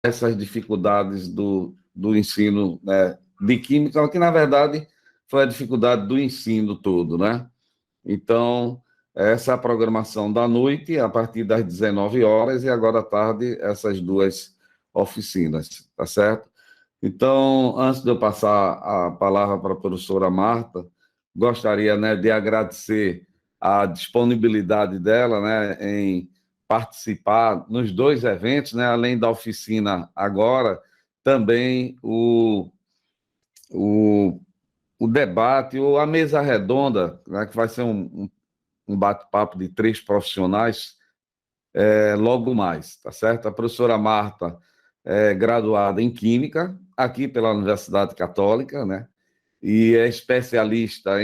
essas dificuldades do ensino, né, de química, que, na verdade, foi a dificuldade do ensino todo, né? Então, essa é a programação da noite, a partir das 19 horas, e agora à tarde, essas duas oficinas, tá certo? Então, antes de eu passar a palavra para a professora Marta, gostaria, né, de agradecer a disponibilidade dela, né, em participar nos dois eventos, né, além da oficina agora, também o, o debate ou a mesa redonda, né, que vai ser um bate-papo de três profissionais, logo mais, tá certo? A professora Marta é graduada em Química, aqui pela Universidade Católica, né? E é especialista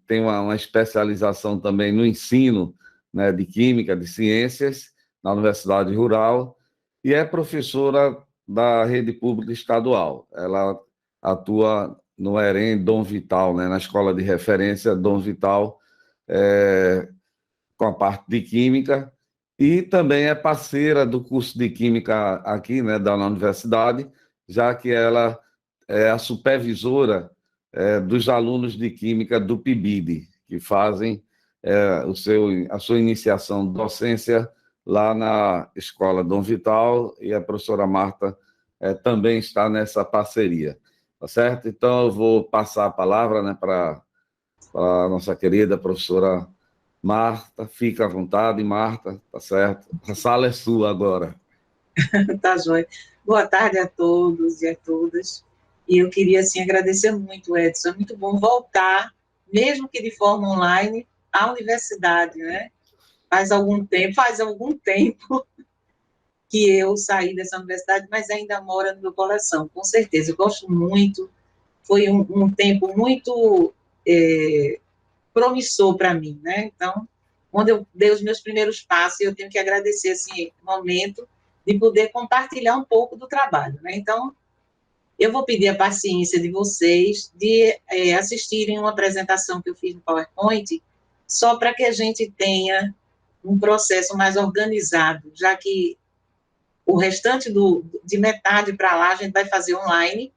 tem uma especialização também no ensino, né, de Química, de Ciências, na Universidade Rural, e é professora da rede pública estadual. Ela atua no EREM Dom Vital, né, na Escola de Referência Dom Vital, com a parte de Química, e também é parceira do curso de Química aqui, né, da universidade, já que ela é a supervisora dos alunos de Química do PIBID, que fazem a sua iniciação de docência lá na Escola Dom Vital, e a professora Marta também está nessa parceria, tá certo? Então, eu vou passar a palavra, né, para a nossa querida professora Marta. Fica à vontade, Marta, tá certo? A sala é sua agora. Tá, joia. Boa tarde a todos e a todas. E eu queria, assim, agradecer muito, Edson. É muito bom voltar, mesmo que de forma online, à universidade, né? Faz algum tempo que eu saí dessa universidade, mas ainda mora no meu coração, com certeza. Eu gosto muito. Foi um tempo muito promissor para mim, né? Então, quando eu dei os meus primeiros passos, eu tenho que agradecer esse momento de poder compartilhar um pouco do trabalho, né? Então, eu vou pedir a paciência de vocês de assistirem uma apresentação que eu fiz no PowerPoint, só para que a gente tenha um processo mais organizado, já que o restante de metade para lá a gente vai fazer online.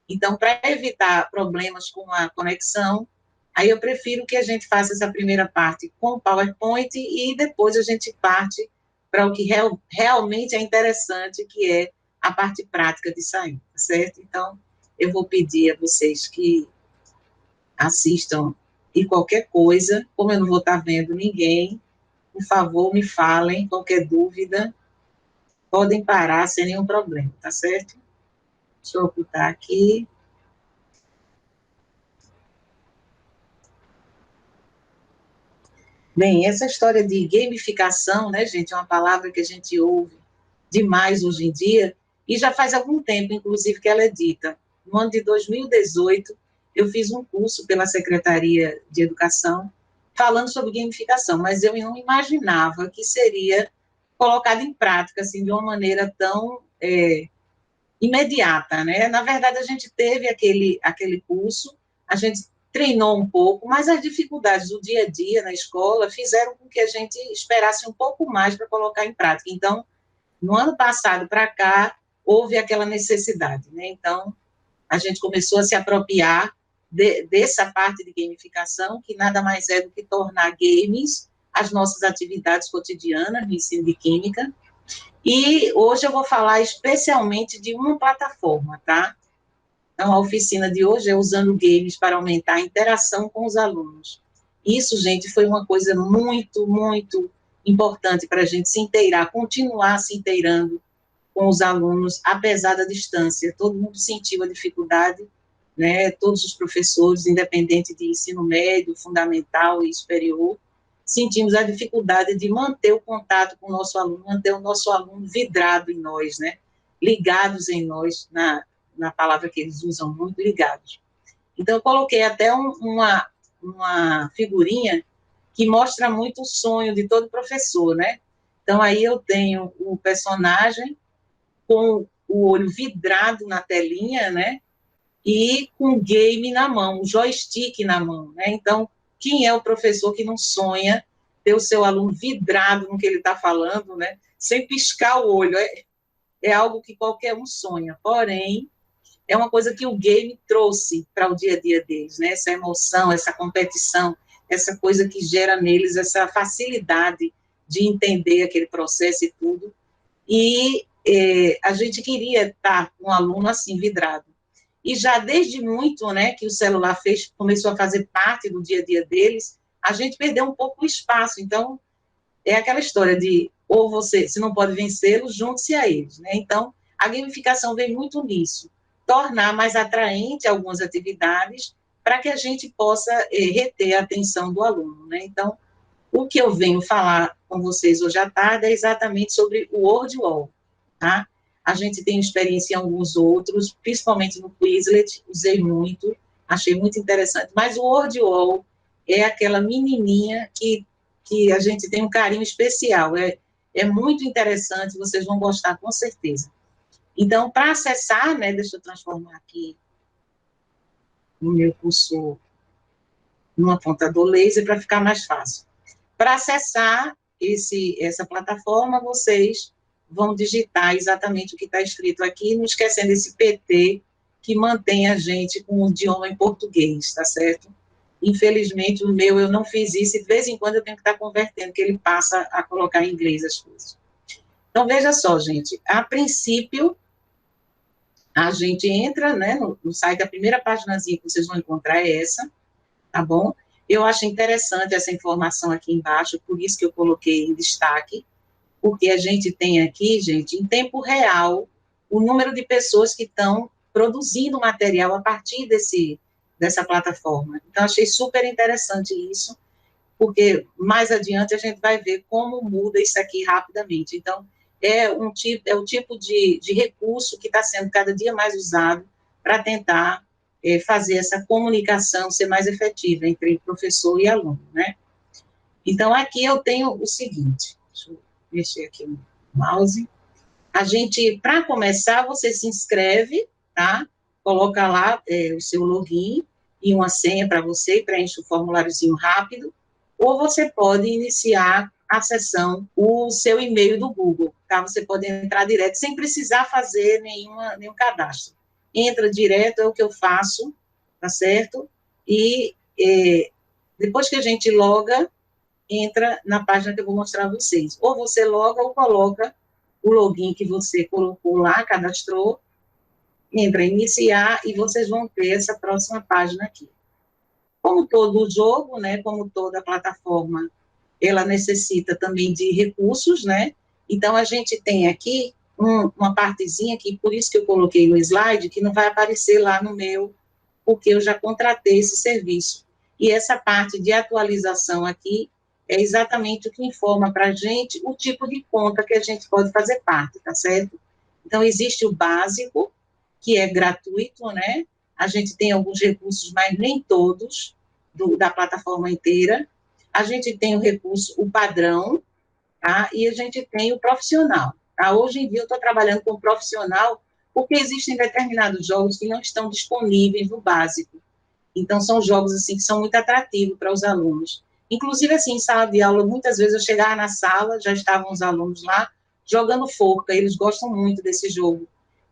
Então, para evitar problemas com a conexão, aí eu prefiro que a gente faça essa primeira parte com o PowerPoint e depois a gente parte para o que realmente é interessante, que é a parte prática de sair, tá certo? Então, eu vou pedir a vocês que assistam, e qualquer coisa, como eu não vou estar vendo ninguém, por favor, me falem, qualquer dúvida, podem parar sem nenhum problema, tá certo? Deixa eu ocultar aqui. Bem, essa história de gamificação, né, gente, é uma palavra que a gente ouve demais hoje em dia, e já faz algum tempo, inclusive, que ela é dita. No ano de 2018, eu fiz um curso pela Secretaria de Educação falando sobre gamificação, mas eu não imaginava que seria colocado em prática, assim, de uma maneira tão imediata, né? Na verdade, a gente teve aquele curso, a gente treinou um pouco, mas as dificuldades do dia a dia na escola fizeram com que a gente esperasse um pouco mais para colocar em prática. Então, no ano passado para cá, houve aquela necessidade, né? Então, a gente começou a se apropriar dessa parte de gamificação, que nada mais é do que tornar games as nossas atividades cotidianas no ensino de química. E hoje eu vou falar especialmente de uma plataforma, tá? Então, a oficina de hoje é usando games para aumentar a interação com os alunos. Isso, gente, foi uma coisa muito, muito importante para a gente se inteirar, continuar se inteirando com os alunos, apesar da distância. Todo mundo sentiu a dificuldade, né? Todos os professores, independente de ensino médio, fundamental e superior, sentimos a dificuldade de manter o contato com o nosso aluno, manter o nosso aluno vidrado em nós, né? Ligados em nós, na palavra que eles usam muito, ligados. Então, eu coloquei até uma figurinha que mostra muito o sonho de todo professor, né? Então, aí eu tenho o personagem com o olho vidrado na telinha, né? E com o game na mão, o joystick na mão, né? Então, quem é o professor que não sonha ter o seu aluno vidrado no que ele está falando, né? Sem piscar o olho? é algo que qualquer um sonha, porém, é uma coisa que o game trouxe para o dia a dia deles, né? Essa emoção, essa competição, essa coisa que gera neles essa facilidade de entender aquele processo e tudo. E a gente queria estar com um aluno assim, vidrado. E já desde muito, né, que o celular começou a fazer parte do dia a dia deles, a gente perdeu um pouco o espaço. Então, é aquela história de, ou você, se não pode vencê-los, junte-se a eles, né? Então, a gamificação vem muito nisso, tornar mais atraente algumas atividades para que a gente possa reter a atenção do aluno, né? Então, o que eu venho falar com vocês hoje à tarde é exatamente sobre o WordWall, tá? A gente tem experiência em alguns outros, principalmente no Quizlet, usei muito, achei muito interessante, mas o WordWall é aquela menininha que a gente tem um carinho especial, é muito interessante, vocês vão gostar com certeza. Então, para acessar, né, deixa eu transformar aqui no meu cursor num apontador laser para ficar mais fácil. Para acessar essa plataforma, vocês vão digitar exatamente o que está escrito aqui, não esquecendo esse PT, que mantém a gente com o idioma em português, tá certo? Infelizmente, o meu, eu não fiz isso, e de vez em quando eu tenho que estar convertendo, que ele passa a colocar em inglês as coisas. Então, veja só, gente, a princípio, a gente entra, né, no site, a primeira paginazinha que vocês vão encontrar é essa, tá bom? Eu acho interessante essa informação aqui embaixo, por isso que eu coloquei em destaque, porque a gente tem aqui, gente, em tempo real, o número de pessoas que estão produzindo material a partir dessa plataforma. Então, achei super interessante isso, porque mais adiante a gente vai ver como muda isso aqui rapidamente. Então, é o tipo de recurso que está sendo cada dia mais usado para tentar fazer essa comunicação ser mais efetiva entre professor e aluno, né? Então, aqui eu tenho o seguinte, deixa eu mexer aqui no mouse. A gente, para começar, você se inscreve, tá? Coloca lá o seu login e uma senha para você, preenche o formuláriozinho rápido, ou você pode iniciar a sessão, o seu e-mail do Google, tá? Você pode entrar direto, sem precisar fazer nenhum cadastro. Entra direto, é o que eu faço, tá certo? E depois que a gente loga, entra na página que eu vou mostrar a vocês. Ou você loga ou coloca o login que você colocou lá, cadastrou, entra em iniciar e vocês vão ter essa próxima página aqui. Como todo jogo, né, como toda plataforma, ela necessita também de recursos, né? Então, a gente tem aqui uma partezinha que, por isso que eu coloquei no slide, que não vai aparecer lá no meu, porque eu já contratei esse serviço. E essa parte de atualização aqui é exatamente o que informa para a gente o tipo de conta que a gente pode fazer parte, tá certo? Então, existe o básico, que é gratuito, né? A gente tem alguns recursos, mas nem todos, da plataforma inteira. A gente tem o recurso, o padrão, tá? E a gente tem o profissional, tá? Hoje em dia eu estou trabalhando com o profissional, porque existem determinados jogos que não estão disponíveis no básico. Então, são jogos, assim, que são muito atrativos para os alunos. Inclusive, assim, em sala de aula, muitas vezes eu chegava na sala, já estavam os alunos lá, jogando forca, eles gostam muito desse jogo.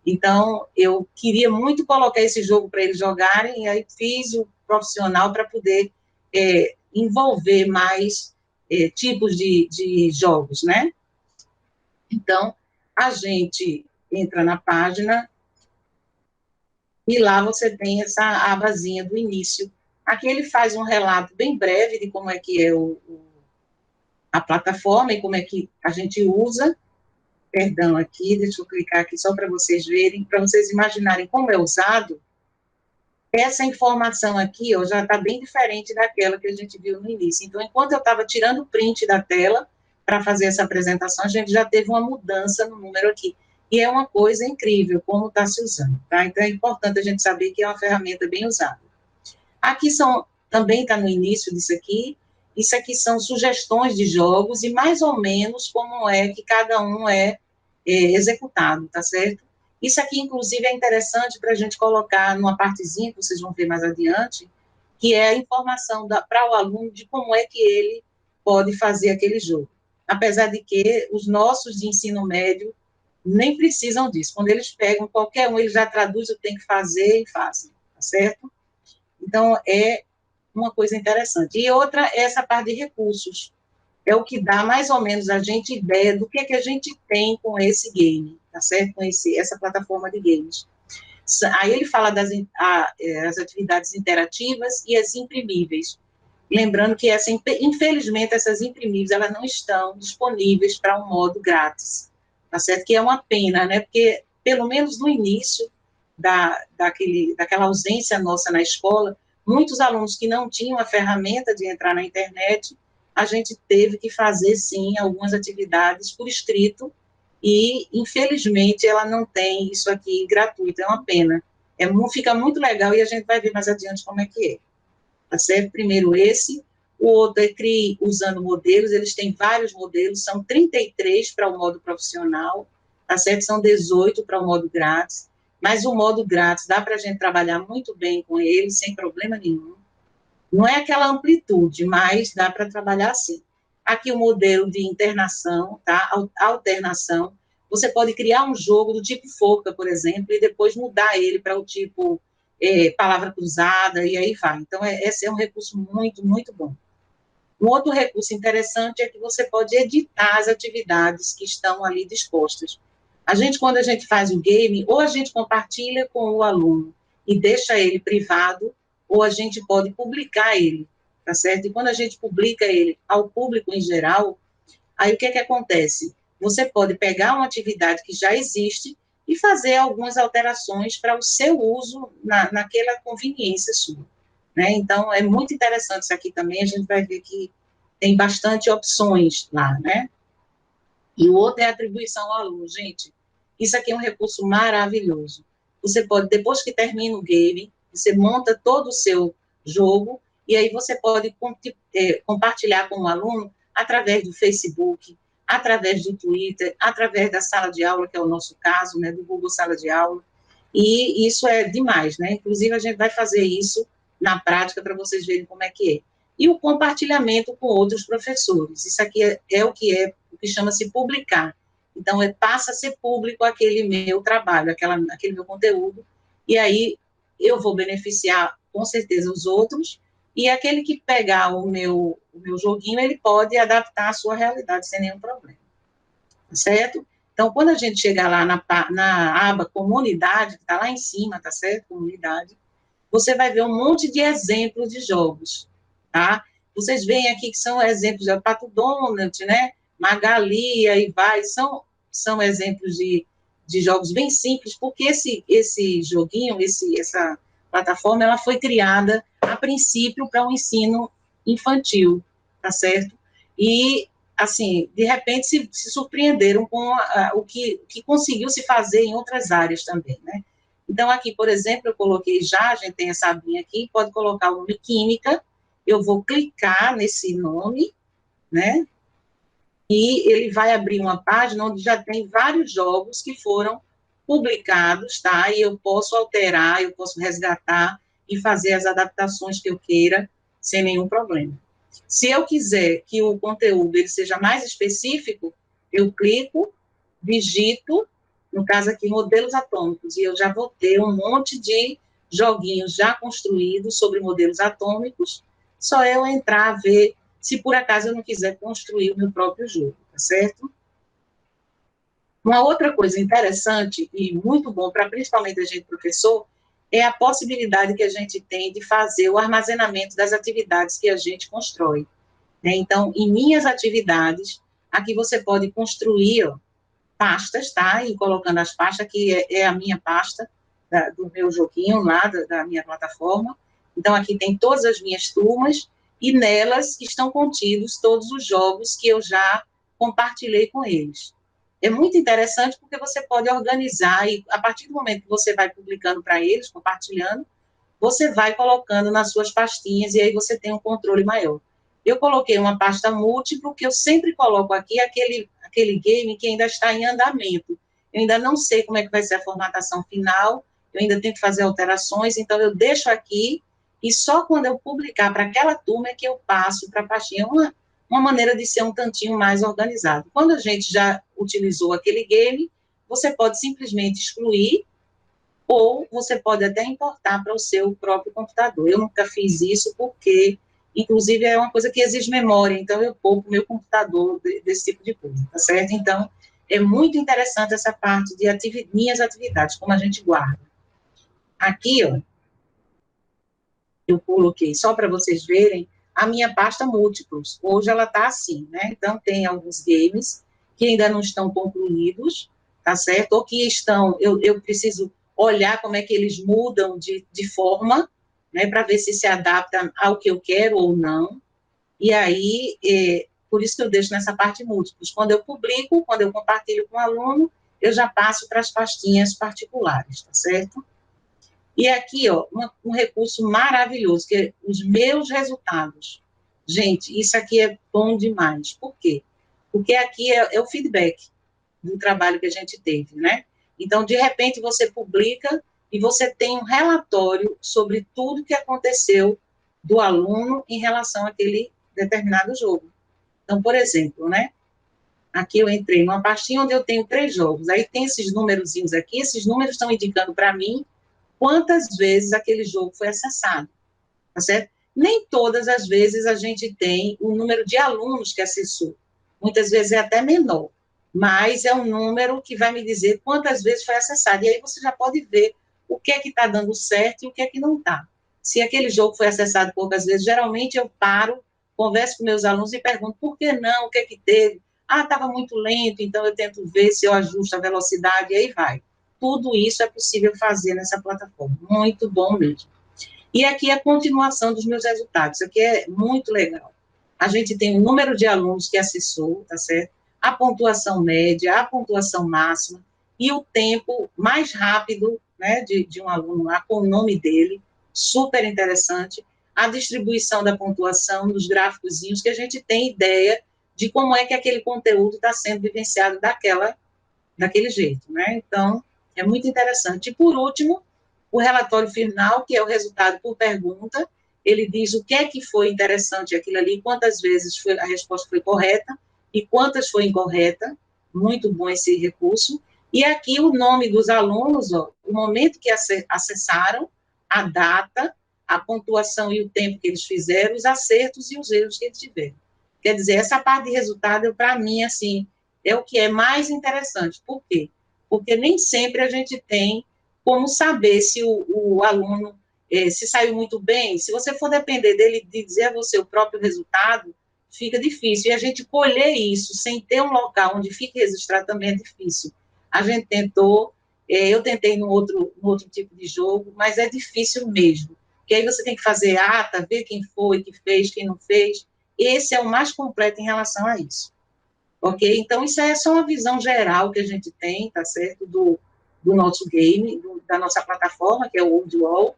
Então, eu queria muito colocar esse jogo para eles jogarem, e aí fiz o profissional para poder envolver mais tipos de jogos, né? Então, a gente entra na página e lá você tem essa abazinha do início. Aqui ele faz um relato bem breve de como é que é a plataforma e como é que a gente usa. Perdão aqui, deixa eu clicar aqui só para vocês verem, para vocês imaginarem como é usado. Essa informação aqui ó, já está bem diferente daquela que a gente viu no início. Então, enquanto eu estava tirando o print da tela para fazer essa apresentação, a gente já teve uma mudança no número aqui. E é uma coisa incrível como está se usando, tá? Então, é importante a gente saber que é uma ferramenta bem usada. Aqui também está no início disso aqui, isso aqui são sugestões de jogos e mais ou menos como é que cada um é executado, tá certo? Isso aqui, inclusive, é interessante para a gente colocar numa partezinha, que vocês vão ver mais adiante, que é a informação para o aluno de como é que ele pode fazer aquele jogo. Apesar de que os nossos de ensino médio nem precisam disso. Quando eles pegam qualquer um, eles já traduzem o que tem que fazer e fazem, tá certo? Então, é uma coisa interessante. E outra é essa parte de recursos. É o que dá mais ou menos a gente ideia do que a gente tem com esse game, tá certo? Com essa plataforma de games. Aí ele fala as atividades interativas e as imprimíveis. Lembrando que, infelizmente, essas imprimíveis elas não estão disponíveis para um modo grátis, tá certo? Que é uma pena, né? Porque, pelo menos no início daquela ausência nossa na escola, muitos alunos que não tinham a ferramenta de entrar na internet, a gente teve que fazer, sim, algumas atividades por escrito, e, infelizmente, ela não tem isso aqui gratuito, é uma pena. Fica muito legal e a gente vai ver mais adiante como é que é. Tá certo? Primeiro esse, o outro é CRI usando modelos, eles têm vários modelos, são 33 para o modo profissional, tá certo? São 18 para o modo grátis, mas o modo grátis dá para a gente trabalhar muito bem com ele, sem problema nenhum. Não é aquela amplitude, mas dá para trabalhar assim. Aqui o modelo de internação, tá? Alternação. Você pode criar um jogo do tipo Forca, por exemplo, e depois mudar ele para o tipo palavra cruzada, e aí vai. Então, esse é um recurso muito, muito bom. Um outro recurso interessante é que você pode editar as atividades que estão ali dispostas. Quando a gente faz o game, ou a gente compartilha com o aluno e deixa ele privado, ou a gente pode publicar ele, tá certo? E quando a gente publica ele ao público em geral, aí o que acontece? Você pode pegar uma atividade que já existe e fazer algumas alterações para o seu uso naquela conveniência sua, né? Então, é muito interessante isso aqui também, a gente vai ver que tem bastante opções lá, né? E o outro é a atribuição ao aluno. Gente, isso aqui é um recurso maravilhoso. Você pode, depois que termina o game, você monta todo o seu jogo, e aí você pode compartilhar com o aluno através do Facebook, através do Twitter, através da sala de aula, que é o nosso caso, né, do Google Sala de Aula, e isso é demais, né? Inclusive, a gente vai fazer isso na prática para vocês verem como é que é. E o compartilhamento com outros professores. Isso aqui o que chama-se publicar. Então, passa a ser público aquele meu trabalho, aquele meu conteúdo, e aí eu vou beneficiar, com certeza, os outros, e aquele que pegar o meu joguinho, ele pode adaptar à sua realidade sem nenhum problema. Certo? Então, quando a gente chegar lá na aba comunidade, que está lá em cima, tá certo? Comunidade, você vai ver um monte de exemplos de jogos, tá? Vocês veem aqui que são exemplos de Pato Donald, né? Magali, aí vai, são exemplos de jogos bem simples, porque esse joguinho, essa plataforma, ela foi criada, a princípio, para um ensino infantil, tá certo? E, assim, de repente, se surpreenderam com o que conseguiu se fazer em outras áreas também, né? Então, aqui, por exemplo, eu coloquei a gente tem essa abinha aqui, pode colocar o nome Química, eu vou clicar nesse nome, né? E ele vai abrir uma página onde já tem vários jogos que foram publicados, tá? E eu posso alterar, eu posso resgatar e fazer as adaptações que eu queira sem nenhum problema. Se eu quiser que o conteúdo ele seja mais específico, eu clico, digito, no caso aqui, modelos atômicos, e eu já vou ter um monte de joguinhos já construídos sobre modelos atômicos, só eu entrar, ver, se por acaso eu não quiser construir o meu próprio jogo, tá certo? Uma outra coisa interessante e muito bom para principalmente a gente professor é a possibilidade que a gente tem de fazer o armazenamento das atividades que a gente constrói, né? Então, em minhas atividades, aqui você pode construir pastas, tá? E colocando as pastas, que é a minha pasta do meu joguinho lá, da minha plataforma. Então, aqui tem todas as minhas turmas e nelas estão contidos todos os jogos que eu já compartilhei com eles. É muito interessante porque você pode organizar e, a partir do momento que você vai publicando para eles, compartilhando, você vai colocando nas suas pastinhas e aí você tem um controle maior. Eu coloquei uma pasta múltipla, que eu sempre coloco aqui, aquele game que ainda está em andamento. Eu ainda não sei como é que vai ser a formatação final, eu ainda tenho que fazer alterações, então eu deixo aqui, e só quando eu publicar para aquela turma é que eu passo para a pastinha. Uma maneira de ser um tantinho mais organizado. Quando a gente já utilizou aquele game, você pode simplesmente excluir, ou você pode até importar para o seu próprio computador. Eu nunca fiz isso porque, inclusive, é uma coisa que exige memória, então eu poupo meu computador desse tipo de coisa, tá certo? Então, é muito interessante essa parte de minhas atividades, como a gente guarda. Aqui, ó, eu coloquei, só para vocês verem, a minha pasta múltiplos. Hoje ela está assim, né? Então, tem alguns games que ainda não estão concluídos, tá certo? Ou que estão, eu preciso olhar como é que eles mudam de forma, né? Para ver se adapta ao que eu quero ou não. E aí, por isso que eu deixo nessa parte múltiplos. Quando eu publico, quando eu compartilho com o aluno, eu já passo para as pastinhas particulares, tá certo? E aqui, ó, um recurso maravilhoso, que é os meus resultados. Gente, isso aqui é bom demais. Por quê? Porque aqui é o feedback do trabalho que a gente teve, né? Então, de repente, você publica e você tem um relatório sobre tudo que aconteceu do aluno em relação àquele determinado jogo. Então, por exemplo, né? Aqui eu entrei numa pastinha onde eu tenho 3 jogos. Aí tem esses númerozinhos aqui, esses números estão indicando para mim quantas vezes aquele jogo foi acessado, tá certo? Nem todas as vezes a gente tem o número de alunos que acessou. Muitas vezes é até menor, mas é um número que vai me dizer quantas vezes foi acessado. E aí você já pode ver o que é que está dando certo e o que é que não está. Se aquele jogo foi acessado poucas vezes, geralmente eu paro, converso com meus alunos e pergunto por que não, o que é que teve? Ah, estava muito lento, então eu tento ver se eu ajusto a velocidade, e aí vai. Tudo isso é possível fazer nessa plataforma. Muito bom mesmo. E aqui é a continuação dos meus resultados. Isso aqui é muito legal. A gente tem o número de alunos que acessou, tá certo? A pontuação média, a pontuação máxima e o tempo mais rápido, né, de um aluno lá com o nome dele. Super interessante. A distribuição da pontuação nos gráficozinhos, que a gente tem ideia de como é que aquele conteúdo está sendo vivenciado daquele jeito, né? Então, é muito interessante. E, por último, o relatório final, que é o resultado por pergunta, ele diz o que é que foi interessante aquilo ali, quantas vezes a resposta foi correta e quantas foi incorreta. Muito bom esse recurso. E aqui o nome dos alunos, ó, o momento que acessaram, a data, a pontuação e o tempo que eles fizeram, os acertos e os erros que eles tiveram. Quer dizer, essa parte de resultado, para mim, assim, é o que é mais interessante. Por quê? Porque nem sempre a gente tem como saber se o aluno se saiu muito bem. Se você for depender dele de dizer a você o próprio resultado, fica difícil. E a gente colher isso sem ter um local onde fique registrado também é difícil. A gente tentou, eu tentei no outro tipo de jogo, mas é difícil mesmo. Porque aí você tem que fazer ata, ver quem foi, que fez, quem não fez. Esse é o mais completo em relação a isso. Ok? Então, isso é só uma visão geral que a gente tem, tá certo? Do nosso game, da nossa plataforma, que é o World Wall,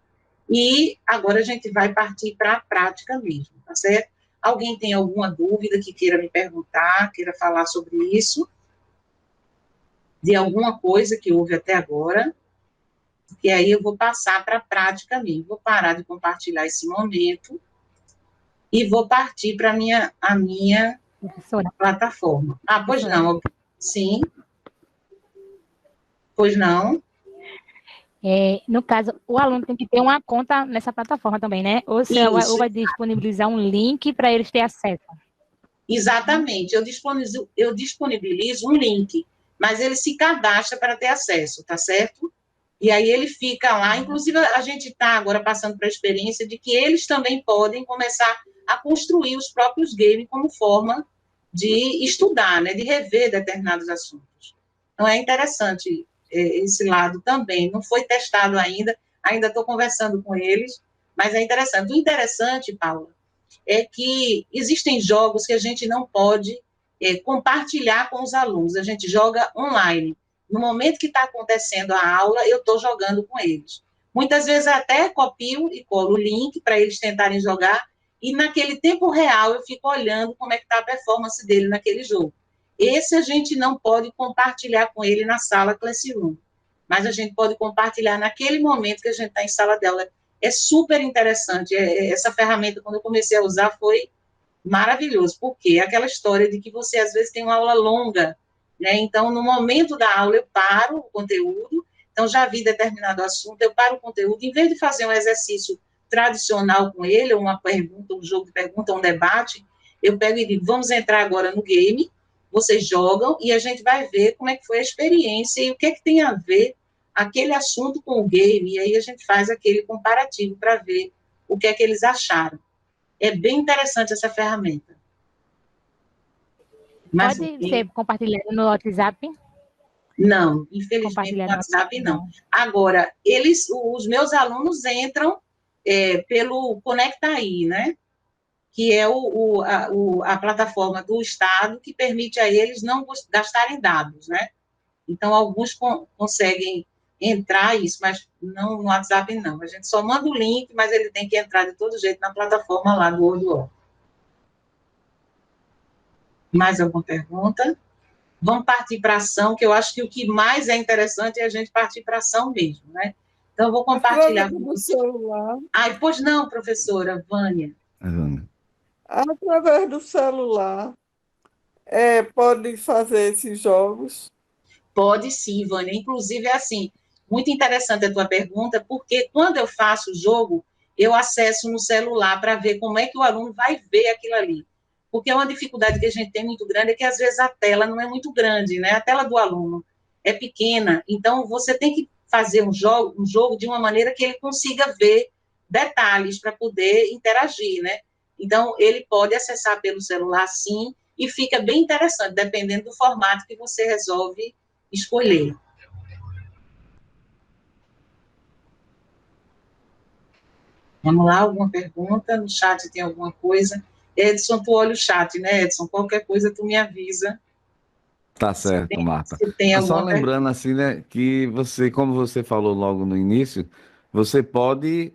e agora a gente vai partir para a prática mesmo, tá certo? Alguém tem alguma dúvida que queira me perguntar, queira falar sobre isso, de alguma coisa que houve até agora, que aí eu vou passar para a prática mesmo. Vou parar de compartilhar esse momento e vou partir para a minha Professora. plataforma. Ah, pois Professora. não. Sim. Pois não. No caso, o aluno tem que ter uma conta nessa plataforma também, né? Ou vai disponibilizar um link para eles terem acesso? Exatamente. Eu disponibilizo um link, mas ele se cadastra para ter acesso, tá certo? E aí ele fica lá. Inclusive, a gente está agora passando para a experiência de que eles também podem começar a construir os próprios games como forma de estudar, né? De rever determinados assuntos. Então, é interessante esse lado também. Não foi testado ainda estou conversando com eles, mas é interessante. O interessante, Paula, é que existem jogos que a gente não pode compartilhar com os alunos, a gente joga online. No momento que está acontecendo a aula, eu estou jogando com eles. Muitas vezes até copio e colo o link para eles tentarem jogar, e naquele tempo real eu fico olhando como é que está a performance dele naquele jogo. Esse a gente não pode compartilhar com ele na sala Classroom, mas a gente pode compartilhar naquele momento que a gente está em sala de aula. É super interessante. Essa ferramenta, quando eu comecei a usar, foi maravilhoso. Por quê? Aquela história de que você, às vezes, tem uma aula longa né? Então, no momento da aula, eu paro o conteúdo, então já vi determinado assunto, eu paro o conteúdo, em vez de fazer um exercício tradicional com ele, uma pergunta, um jogo de pergunta, um debate, eu pego e digo, vamos entrar agora no game, vocês jogam e a gente vai ver como é que foi a experiência e o que é que tem a ver aquele assunto com o game, e aí a gente faz aquele comparativo para ver o que é que eles acharam. É bem interessante essa ferramenta. Mas, pode ser compartilhado no WhatsApp? Não, infelizmente no WhatsApp não. Agora, os meus alunos entram pelo Conectaí, né? Que é a plataforma do Estado que permite a eles não gastarem dados, né? Então, alguns conseguem entrar isso, mas não no WhatsApp não. A gente só manda o link, mas ele tem que entrar de todo jeito na plataforma lá do Word. Mais alguma pergunta? Vamos partir para a ação, que eu acho que o que mais é interessante é a gente partir para a ação mesmo, né? Então, eu vou compartilhar com você. Celular. Ai, pois não, professora Vânia. Através do celular, pode fazer esses jogos? Pode sim, Vânia. Inclusive, é assim, muito interessante a tua pergunta, porque quando eu faço o jogo, eu acesso no celular para ver como é que o aluno vai ver aquilo ali. Porque uma dificuldade que a gente tem muito grande é que, às vezes, a tela não é muito grande, né? A tela do aluno é pequena, então você tem que fazer um jogo de uma maneira que ele consiga ver detalhes para poder interagir, né? Então, ele pode acessar pelo celular, sim, e fica bem interessante, dependendo do formato que você resolve escolher. Vamos lá, alguma pergunta? No chat tem alguma coisa? Edson, tu olha o chat, né, Edson? Qualquer coisa tu me avisa. Tá certo, Marta. Se tem Só alguma lembrando assim, né, que você, como você falou logo no início, você pode,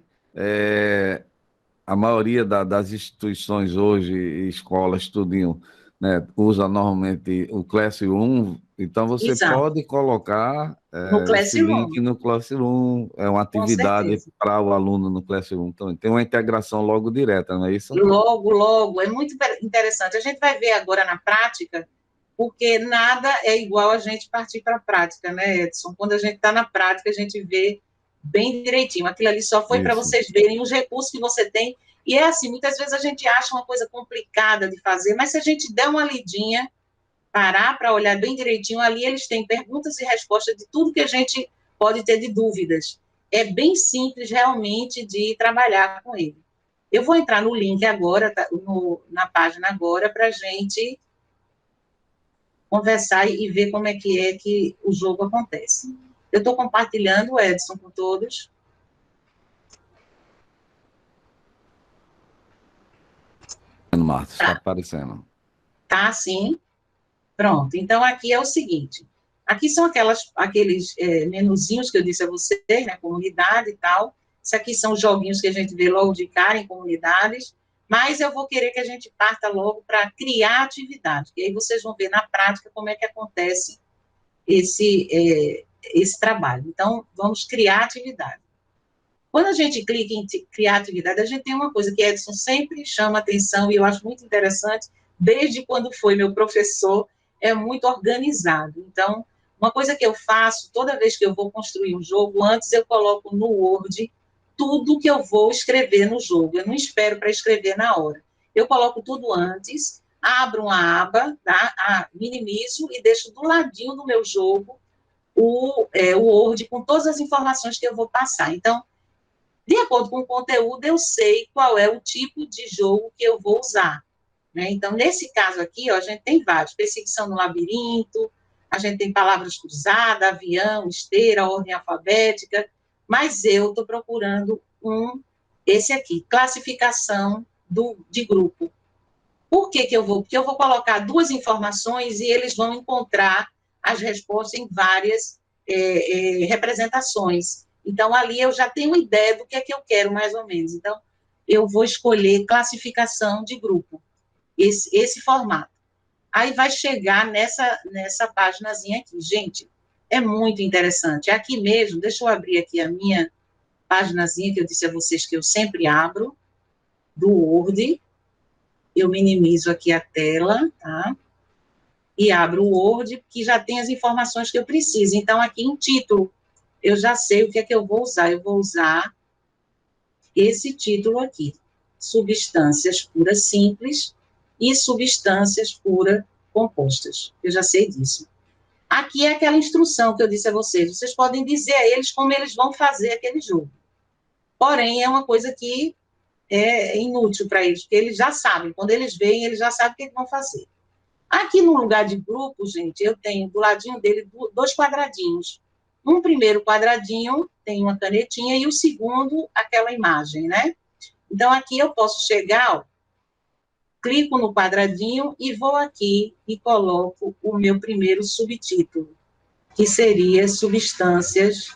a maioria das instituições hoje, escolas, tudinho, né, usa normalmente o Classroom, então você Exato. pode colocar No esse link no Classroom, é uma atividade para o aluno no Classroom. Então, tem uma integração logo direta, não é isso? Logo, é muito interessante. A gente vai ver agora na prática, porque nada é igual a gente partir para a prática, né, Edson? Quando a gente está na prática, a gente vê bem direitinho. Aquilo ali só foi para vocês verem os recursos que você tem. E é assim, muitas vezes a gente acha uma coisa complicada de fazer, mas se a gente der uma lidinha, parar para olhar bem direitinho, ali eles têm perguntas e respostas de tudo que a gente pode ter de dúvidas. É bem simples, realmente, de trabalhar com ele. Eu vou entrar no link agora, na página agora, para a gente conversar e ver como é que o jogo acontece. Eu estou compartilhando, Edson, com todos. Marta, está aparecendo. Tá, sim. Pronto. Então, aqui é o seguinte. Aqui são aqueles menuzinhos que eu disse a vocês, né, comunidade e tal. Isso aqui são os joguinhos que a gente vê logo de cara em comunidades, mas eu vou querer que a gente parta logo para criar atividade, que aí vocês vão ver na prática como é que acontece esse trabalho. Então, vamos criar atividade. Quando a gente clica em criar atividade, a gente tem uma coisa que Edson sempre chama atenção, e eu acho muito interessante, desde quando foi meu professor, é muito organizado. Então, uma coisa que eu faço, toda vez que eu vou construir um jogo, antes eu coloco no Word tudo que eu vou escrever no jogo. Eu não espero para escrever na hora. Eu coloco tudo antes, abro uma aba, tá? Minimizo e deixo do ladinho do meu jogo o Word com todas as informações que eu vou passar. Então, de acordo com o conteúdo, eu sei qual é o tipo de jogo que eu vou usar. Né? Então, nesse caso aqui, ó, a gente tem vários: perseguição no labirinto, a gente tem palavras cruzadas, avião, esteira, ordem alfabética, mas eu estou procurando esse aqui, classificação de grupo. Por que eu vou? Porque eu vou colocar duas informações e eles vão encontrar as respostas em várias representações. Então, ali eu já tenho uma ideia do que é que eu quero, mais ou menos. Então, eu vou escolher classificação de grupo, esse formato. Aí vai chegar nessa paginazinha aqui. Gente, é muito interessante. Aqui mesmo, deixa eu abrir aqui a minha paginazinha que eu disse a vocês que eu sempre abro, do Word. Eu minimizo aqui a tela, tá? e abro o Word, que já tem as informações que eu preciso. Então, aqui em título, eu já sei o que é que eu vou usar. Eu vou usar esse título aqui, substâncias puras simples e substâncias puras compostas. Eu já sei disso. Aqui é aquela instrução que eu disse a vocês. Vocês podem dizer a eles como eles vão fazer aquele jogo. Porém, é uma coisa que é inútil para eles, porque eles já sabem. Quando eles veem, eles já sabem o que eles vão fazer. Aqui no lugar de grupo, gente, eu tenho do ladinho dele 2 quadradinhos. Um primeiro quadradinho tem uma canetinha e o segundo, aquela imagem, né? Então, aqui eu posso chegar, ó, clico no quadradinho e vou aqui e coloco o meu primeiro subtítulo, que seria substâncias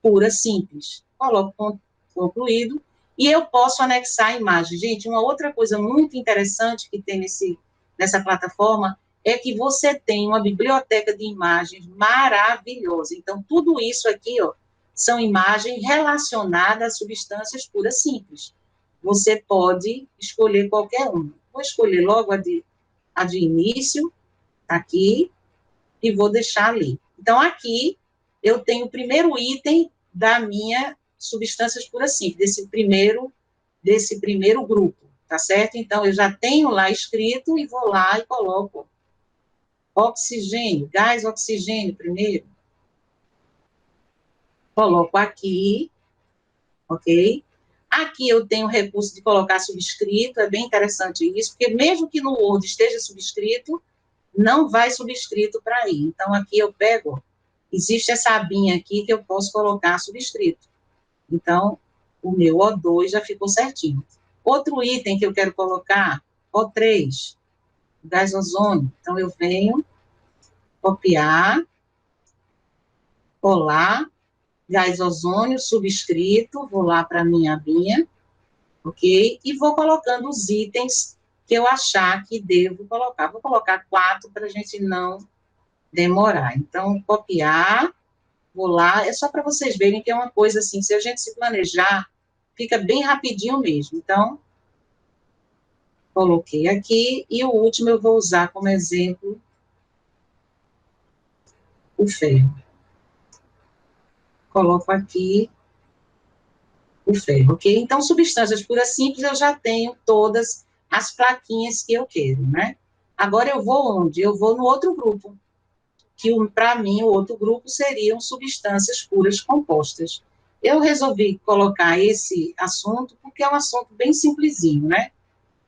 puras simples. Coloco concluído e eu posso anexar a imagem. Gente, uma outra coisa muito interessante que tem nessa plataforma é que você tem uma biblioteca de imagens maravilhosa. Então, tudo isso aqui, ó, são imagens relacionadas a substâncias puras simples. Você pode escolher qualquer uma. Vou escolher logo a de início, aqui, e vou deixar ali. Então, aqui, eu tenho o primeiro item da minha substâncias puras simples, desse primeiro grupo, tá certo? Então, eu já tenho lá escrito e vou lá e coloco oxigênio, gás oxigênio primeiro. Coloco aqui, ok? Aqui eu tenho o recurso de colocar subscrito, é bem interessante isso, porque mesmo que no Word esteja subscrito, não vai subscrito para aí. Então, aqui eu pego, existe essa abinha aqui que eu posso colocar subscrito. Então, o meu O2 já ficou certinho. Outro item que eu quero colocar, O3, gás ozônio. Então, eu venho, copiar, colar, gás ozônio, subscrito, vou lá para a minha abinha, ok? E vou colocando os itens que eu achar que devo colocar. Vou colocar 4 para a gente não demorar. Então, copiar, vou lá, é só para vocês verem que é uma coisa assim, se a gente se planejar, fica bem rapidinho mesmo. Então, coloquei aqui, e o último eu vou usar como exemplo o ferro. Coloco aqui o ferro, ok? Então, substâncias puras simples, eu já tenho todas as plaquinhas que eu quero, né? Agora, eu vou onde? Eu vou no outro grupo, que para mim, o outro grupo seriam substâncias puras compostas. Eu resolvi colocar esse assunto porque é um assunto bem simplesinho, né?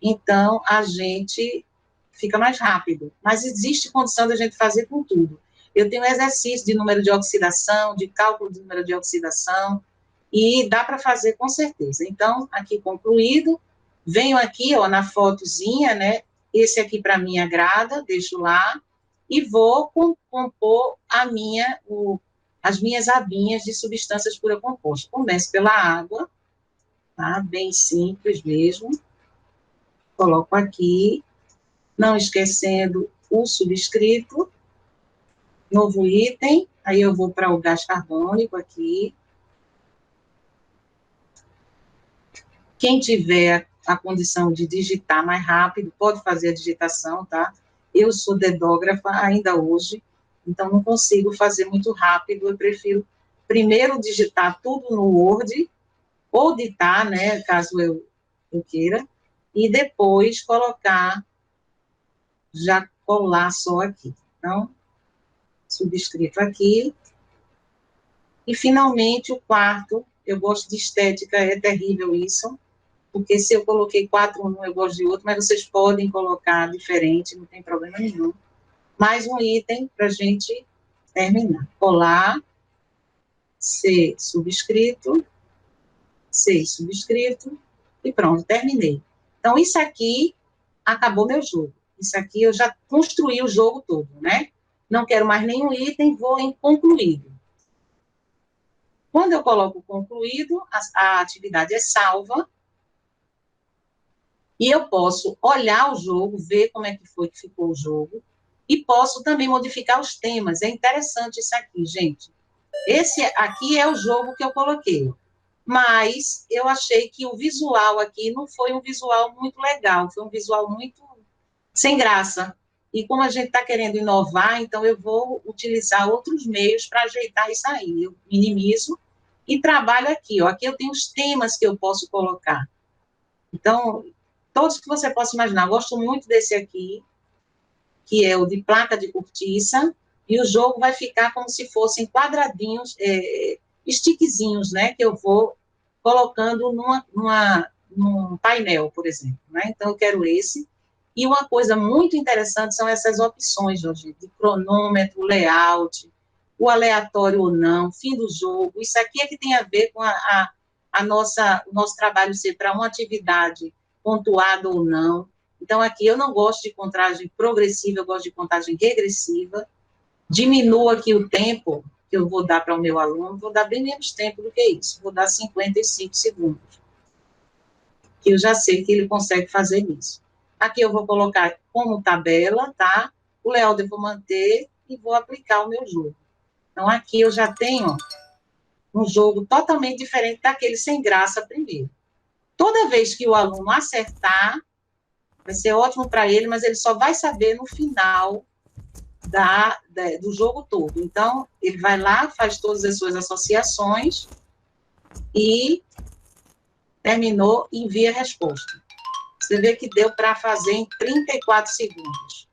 Então, a gente fica mais rápido. Mas existe condição de a gente fazer com tudo. Eu tenho exercício de número de oxidação, de cálculo de número de oxidação, e dá para fazer com certeza. Então, aqui concluído, venho aqui, ó, na fotozinha, né? Esse aqui para mim agrada, deixo lá, e vou compor as minhas abinhas de substâncias puras compostas. Começo pela água, tá? Bem simples mesmo. Coloco aqui, não esquecendo o subscrito, novo item, aí eu vou para o gás carbônico aqui. Quem tiver a condição de digitar mais rápido, pode fazer a digitação, tá? Eu sou dedógrafa ainda hoje, então não consigo fazer muito rápido, eu prefiro primeiro digitar tudo no Word, ou ditar, né, caso eu queira, e depois colocar, já colar só aqui. Então, subscrito aqui. E, finalmente, o quarto, eu gosto de estética, é terrível isso, porque se eu coloquei 4 num, eu gosto de outro, mas vocês podem colocar diferente, não tem problema nenhum. Mais um item para a gente terminar. Colar, C subscrito, e pronto, terminei. Então, isso aqui acabou meu jogo. Isso aqui eu já construí o jogo todo, né? Não quero mais nenhum item, vou em concluído. Quando eu coloco concluído, a atividade é salva, e eu posso olhar o jogo, ver como é que foi que ficou o jogo, e posso também modificar os temas. É interessante isso aqui, gente. Esse aqui é o jogo que eu coloquei, mas eu achei que o visual aqui não foi um visual muito legal, foi um visual muito sem graça. e como a gente está querendo inovar, então eu vou utilizar outros meios para ajeitar isso aí. Eu minimizo e trabalho aqui, ó. Aqui eu tenho os temas que eu posso colocar. Então, todos que você possa imaginar. Eu gosto muito desse aqui, que é o de placa de cortiça, e o jogo vai ficar como se fossem quadradinhos, stickzinhos, né, que eu vou colocando num painel, por exemplo, né? Então, eu quero esse. E uma coisa muito interessante são essas opções, Jorge, de cronômetro, layout, o aleatório ou não, fim do jogo. Isso aqui é que tem a ver com o nosso trabalho ser para uma atividade pontuada ou não. Então, aqui eu não gosto de contagem progressiva, eu gosto de contagem regressiva. Diminuo aqui o tempo que eu vou dar para o meu aluno, vou dar bem menos tempo do que isso, vou dar 55 segundos, que eu já sei que ele consegue fazer isso. Aqui eu vou colocar como tabela, tá? O layout eu vou manter e vou aplicar o meu jogo. Então, aqui eu já tenho um jogo totalmente diferente daquele sem graça primeiro. Toda vez que o aluno acertar, vai ser ótimo para ele, mas ele só vai saber no final do jogo todo. Então, ele vai lá, faz todas as suas associações e terminou, envia a resposta. Você vê que deu para fazer em 34 segundos.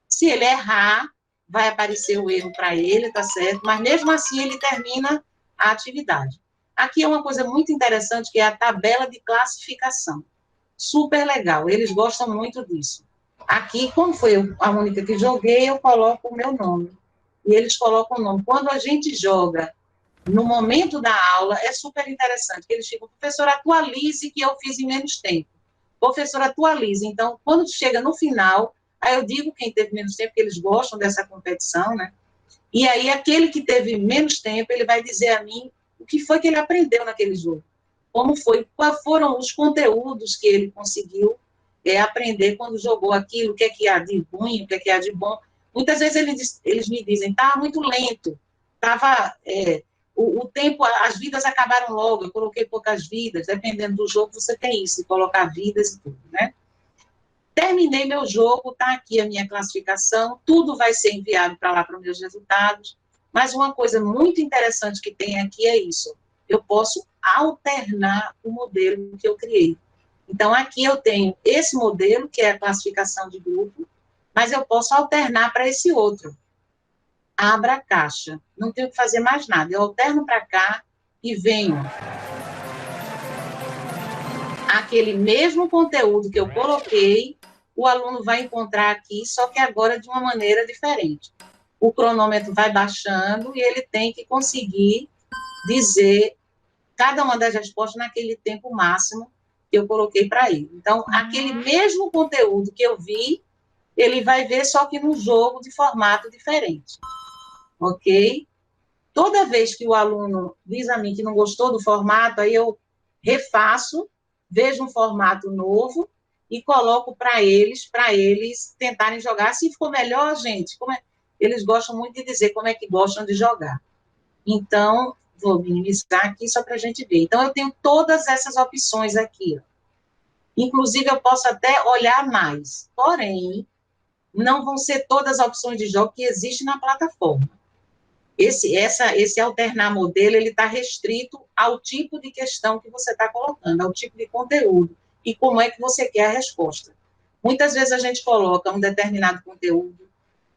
Se ele errar, vai aparecer o erro para ele, tá certo? Mas mesmo assim ele termina a atividade. Aqui é uma coisa muito interessante, que é a tabela de classificação. Super legal, eles gostam muito disso. Aqui, como foi a única que joguei, eu coloco o meu nome. E eles colocam o nome. Quando a gente joga no momento da aula, é super interessante. Eles ficam, professor, atualize que eu fiz em menos tempo. Professor, atualize. Então, quando chega no final, aí eu digo quem teve menos tempo, porque eles gostam dessa competição, né? E aí, aquele que teve menos tempo, ele vai dizer a mim o que foi que ele aprendeu naquele jogo. Como foi, quais foram os conteúdos que ele conseguiu aprender quando jogou aquilo, o que é que há de ruim, o que é que há de bom. Muitas vezes eles me dizem, tá muito lento, o tempo, as vidas acabaram logo, eu coloquei poucas vidas, dependendo do jogo você tem isso, de colocar vidas e tudo, né? Terminei meu jogo, tá aqui a minha classificação, tudo vai ser enviado para lá para os meus resultados, mas uma coisa muito interessante que tem aqui é isso, eu posso alternar o modelo que eu criei. Então, aqui eu tenho esse modelo, que é a classificação de grupo, mas eu posso alternar para esse outro. Abra a caixa. Não tenho que fazer mais nada. Eu alterno para cá e venho aquele mesmo conteúdo que eu coloquei, o aluno vai encontrar aqui, só que agora de uma maneira diferente. O cronômetro vai baixando e ele tem que conseguir dizer cada uma das respostas naquele tempo máximo que eu coloquei para ele. Então, aquele mesmo conteúdo que eu vi, ele vai ver só que no jogo de formato diferente. Ok? Toda vez que o aluno diz a mim que não gostou do formato, aí eu refaço, vejo um formato novo e coloco para eles tentarem jogar. Se ficou melhor, gente, eles gostam muito de dizer como é que gostam de jogar. Então, vou minimizar aqui só para a gente ver. Então, eu tenho todas essas opções aqui. Ó. Inclusive, eu posso até olhar mais. Porém, não vão ser todas as opções de jogo que existem na plataforma. Esse alternar modelo, ele está restrito ao tipo de questão que você está colocando, ao tipo de conteúdo, e como é que você quer a resposta. Muitas vezes a gente coloca um determinado conteúdo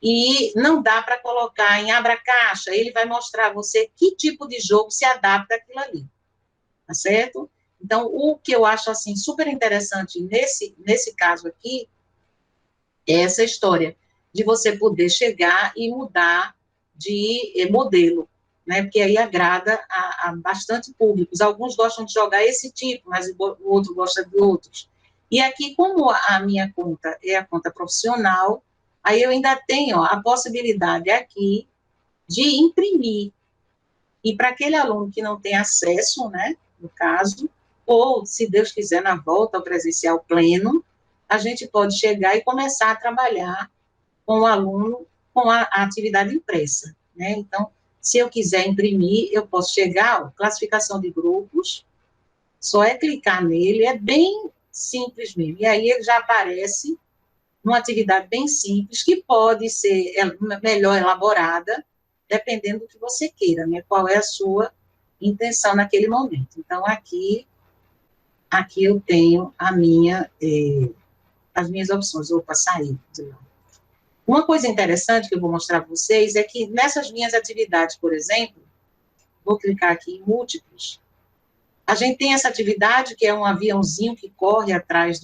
e não dá para colocar em abra caixa, ele vai mostrar a você que tipo de jogo se adapta àquilo ali, tá certo? Então, o que eu acho, assim, super interessante nesse caso aqui, é essa história de você poder chegar e mudar de modelo, né? Porque aí agrada a bastante públicos. Alguns gostam de jogar esse tipo, mas o outro gosta de outros. E aqui, como a minha conta é a conta profissional, aí eu ainda tenho a possibilidade aqui de imprimir. E para aquele aluno que não tem acesso, né, no caso, ou, se Deus quiser, na volta ao presencial pleno, a gente pode chegar e começar a trabalhar com o aluno com a atividade impressa, né? Então, se eu quiser imprimir, eu posso chegar, ó, classificação de grupos, só é clicar nele, é bem simples mesmo. E aí ele já aparece uma atividade bem simples, que pode ser melhor elaborada, dependendo do que você queira, né? Qual é a sua intenção naquele momento. Então, aqui eu tenho as minhas opções. Opa, sair de lá. Uma coisa interessante que eu vou mostrar para vocês é que nessas minhas atividades, por exemplo, vou clicar aqui em múltiplos, a gente tem essa atividade que é um aviãozinho que corre atrás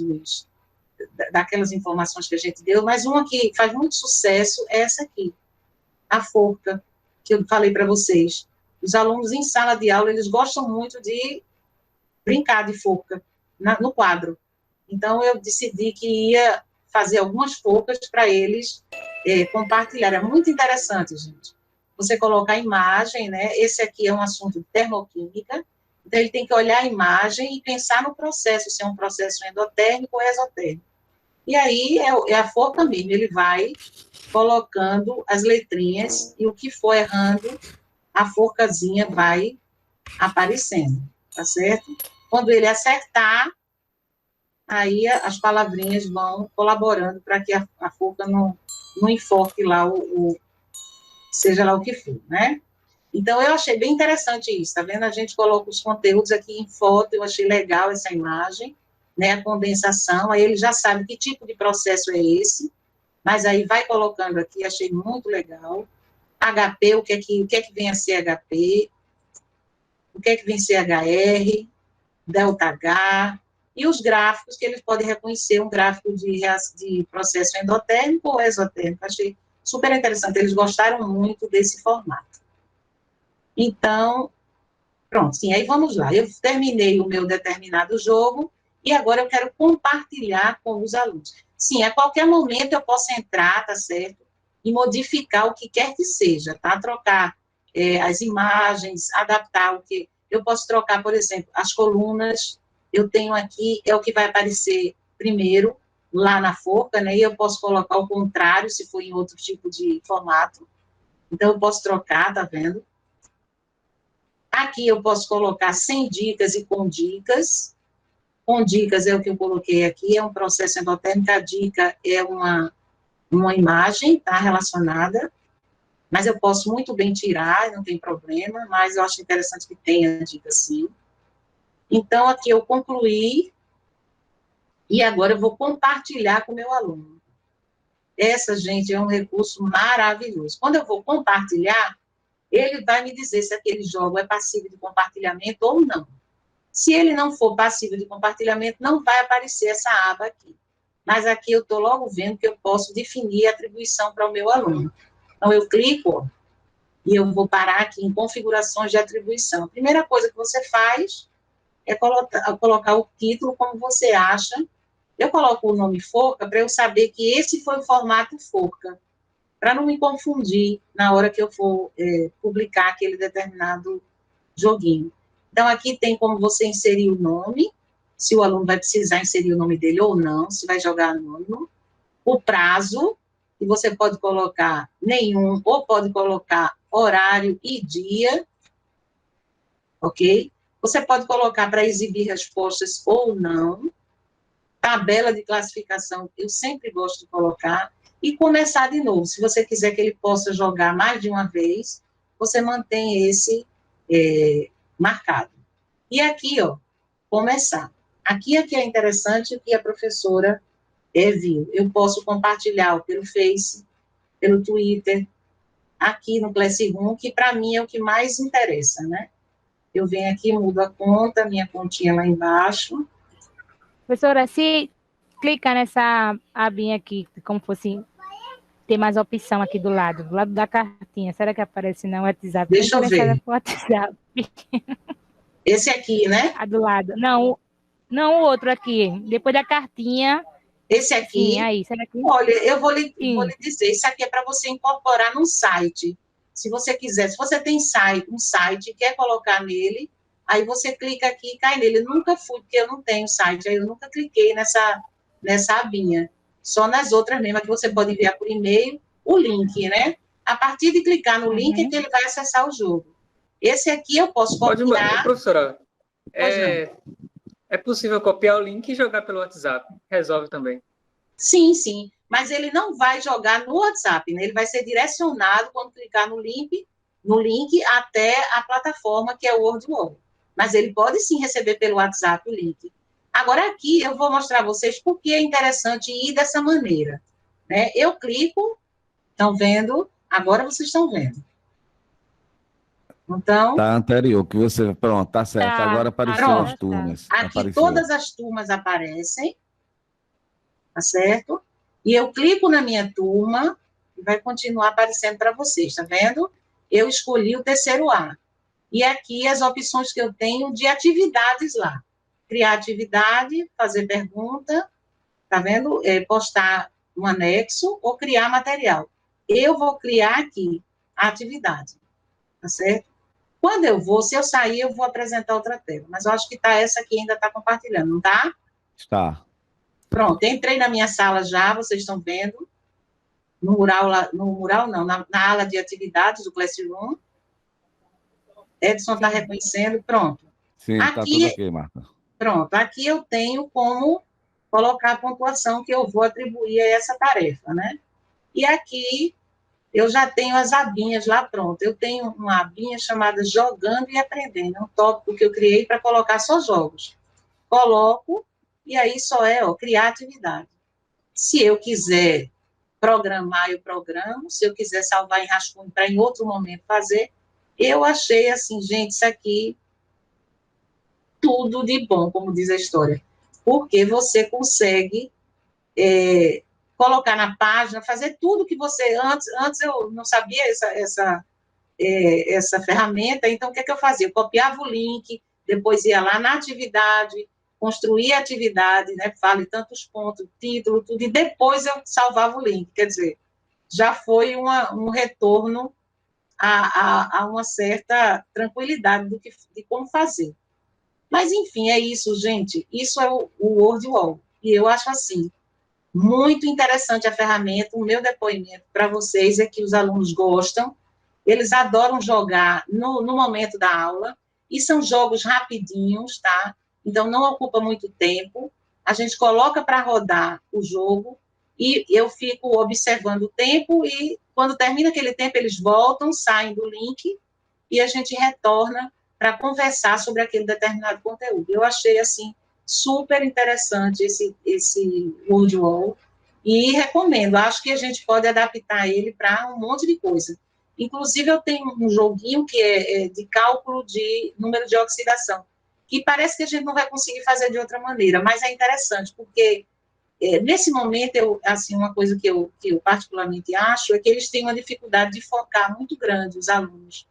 daquelas informações que a gente deu, mas uma que faz muito sucesso é essa aqui, a forca, que eu falei para vocês. Os alunos em sala de aula, eles gostam muito de brincar de forca no quadro. Então, eu decidi que ia fazer algumas forcas para eles compartilhar. É muito interessante, gente. Você colocar a imagem, né? Esse aqui é um assunto de termoquímica, então ele tem que olhar a imagem e pensar no processo, se é um processo endotérmico ou exotérmico. E aí é a forca mesmo, ele vai colocando as letrinhas e o que for errando, a forcazinha vai aparecendo, tá certo? Quando ele acertar, aí as palavrinhas vão colaborando para que a forca não enfoque lá seja lá o que for, né? Então, eu achei bem interessante isso, tá vendo? A gente coloca os conteúdos aqui em foto, eu achei legal essa imagem, né? A condensação, aí ele já sabe que tipo de processo é esse, mas aí vai colocando aqui, achei muito legal. HP, o que é que vem a ser HP, o que é que vem a ser HR, delta H, e os gráficos que eles podem reconhecer, um gráfico de processo endotérmico ou exotérmico. Achei super interessante, eles gostaram muito desse formato. Então, pronto, sim, aí vamos lá. Eu terminei o meu determinado jogo e agora eu quero compartilhar com os alunos. Sim, a qualquer momento eu posso entrar, tá certo? E modificar o que quer que seja, tá? Trocar as imagens, adaptar o que... Eu posso trocar, por exemplo, as colunas, eu tenho aqui, é o que vai aparecer primeiro, lá na forca, né? E eu posso colocar o contrário, se for em outro tipo de formato. Então, eu posso trocar, tá vendo? Aqui eu posso colocar sem dicas e com dicas. Com dicas é o que eu coloquei aqui, é um processo endotérmico, a dica é uma imagem, tá, relacionada, mas eu posso muito bem tirar, não tem problema, mas eu acho interessante que tenha dica sim. Então, aqui eu concluí, e agora eu vou compartilhar com o meu aluno. Essa, gente, é um recurso maravilhoso. Quando eu vou compartilhar, ele vai me dizer se aquele jogo é passível de compartilhamento ou não. Se ele não for passível de compartilhamento, não vai aparecer essa aba aqui. Mas aqui eu estou logo vendo que eu posso definir a atribuição para o meu aluno. Então, eu clico e eu vou parar aqui em configurações de atribuição. A primeira coisa que você faz é colocar o título como você acha. Eu coloco o nome Forca para eu saber que esse foi o formato Forca, para não me confundir na hora que eu for publicar aquele determinado joguinho. Então, aqui tem como você inserir o nome, se o aluno vai precisar inserir o nome dele ou não, se vai jogar anônimo, o prazo, e você pode colocar nenhum, ou pode colocar horário e dia, ok? Você pode colocar para exibir respostas ou não, tabela de classificação, eu sempre gosto de colocar, e começar de novo. Se você quiser que ele possa jogar mais de uma vez, você mantém esse marcado. E aqui, ó, começar. Aqui é que é interessante o que a professora viu. Eu posso compartilhar pelo Face, pelo Twitter, aqui no Classroom, que para mim é o que mais interessa, né? Eu venho aqui, mudo a conta, minha continha lá embaixo. Professora, se clicar nessa abinha aqui, como fosse ter mais opção aqui do lado da cartinha, será que aparece no WhatsApp? Deixa eu ver. WhatsApp. Esse aqui, né? A do lado. Não o outro aqui. Depois da cartinha. Esse aqui. Sim, aí. Será que... Olha, eu vou lhe dizer, isso aqui é para você incorporar num site. Se você quiser, se você tem um site, quer colocar nele, aí você clica aqui e cai nele. Eu nunca fui, porque eu não tenho site, aí eu nunca cliquei nessa abinha. Só nas outras mesmo, que você pode enviar por e-mail o link, né? A partir de clicar no link é que ele vai acessar o jogo. Esse aqui eu posso copiar. Professora, é possível copiar o link e jogar pelo WhatsApp? Resolve também. Sim, sim. mas ele não vai jogar no WhatsApp, né? Ele vai ser direcionado quando clicar no link até a plataforma que é o WordWall. Mas ele pode sim receber pelo WhatsApp o link. Agora aqui eu vou mostrar a vocês por que é interessante ir dessa maneira, né? Eu clico, estão vendo? Agora vocês estão vendo. Então, Tá anterior, que você. Pronto, tá certo. Tá, Agora apareceu agora as tá. turmas. aqui Apareceu. todas as turmas aparecem, tá certo? E eu clico na minha turma e vai continuar aparecendo para vocês, tá vendo? Eu escolhi o terceiro A. E aqui as opções que eu tenho de atividades lá. Criar atividade, fazer pergunta, tá vendo? Postar um anexo ou criar material. Eu vou criar aqui a atividade, tá certo? Quando eu vou, se eu sair, eu vou apresentar outra tela. Mas eu acho que essa aqui ainda está compartilhando, não tá? Está. Pronto, entrei na minha sala já, vocês estão vendo. No mural não, na ala de atividades do Classroom. Edson está reconhecendo, pronto. Sim, está tudo Aqui, ok, Marta. pronto, aqui eu tenho como colocar a pontuação que eu vou atribuir a essa tarefa, né? E aqui eu já tenho as abinhas lá pronto. Eu tenho uma abinha chamada Jogando e Aprendendo, é um tópico que eu criei para colocar só jogos. Coloco, e aí só criar atividade. Se eu quiser programar, eu programo. Se eu quiser salvar em rascunho para em outro momento fazer, eu achei assim, gente, isso aqui tudo de bom, como diz a história, porque você consegue colocar na página, fazer tudo que você antes eu não sabia essa ferramenta, então o que é que eu fazia? Eu copiava o link, depois ia lá na atividade, construía a atividade, né, fale tantos pontos, título, tudo, e depois eu salvava o link, quer dizer, já foi um retorno a uma certa tranquilidade de como fazer. Mas, enfim, é isso, gente. Isso é o WordWall. E eu acho assim, muito interessante a ferramenta. O meu depoimento para vocês é que os alunos gostam, eles adoram jogar no momento da aula, e são jogos rapidinhos, tá? Então, não ocupa muito tempo. A gente coloca para rodar o jogo e eu fico observando o tempo e, quando termina aquele tempo, eles voltam, saem do link e a gente retorna para conversar sobre aquele determinado conteúdo. Eu achei, assim, super interessante esse WordWall e recomendo. Acho que a gente pode adaptar ele para um monte de coisa. Inclusive, eu tenho um joguinho que é de cálculo de número de oxidação, que parece que a gente não vai conseguir fazer de outra maneira, mas é interessante, porque nesse momento, assim, uma coisa que eu particularmente acho é que eles têm uma dificuldade de focar muito grande, os alunos.